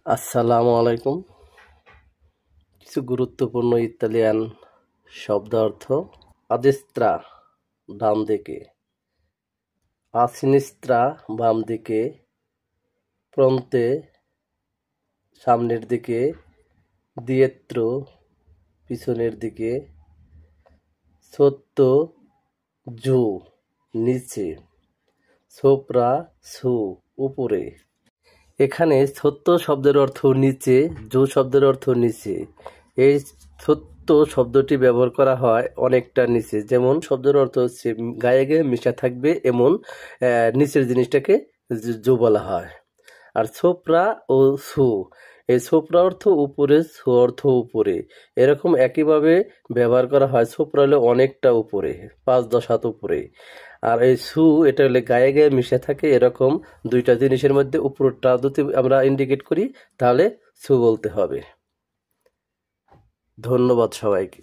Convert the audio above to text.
আসসালামু আলাইকুম। কিছু গুরুত্বপূর্ণ ইতালিয়ান শব্দ অর্থ: আদেস্ত্রা ডান দিকে, আ সিনিস্ত্রা বাম দিকে, প্রন্তে সামনের দিকে, দিয়েত্রো পিছনের দিকে, সত্তো জু নিচে, সোপ্রা সু উপরে। এখানে সত্য শব্দের অর্থ নিচে, জু শব্দের অর্থ নিচে। এই সত্য শব্দটি ব্যবহার করা হয় অনেকটা নিচে, যেমন শব্দের অর্থ হচ্ছে গায়ে গায়ে মিশা থাকবে এমন নিচের জিনিসটাকে জু বলা হয়। আর ছোপরা ও সু, এই ছোপরা অর্থ উপরে, সু অর্থ উপরে, এরকম একইভাবে ব্যবহার করা হয়। ছোপরা হলে অনেকটা উপরে, 5-10 হাত উপরে। আর এই সু এটা হলে গায়ে গায়ে মিশে থাকে, এরকম দুইটা জিনিসের মধ্যে উপরটা যদি আমরা ইন্ডিকেট করি তাহলে সু বলতে হবে। ধন্যবাদ সবাইকে।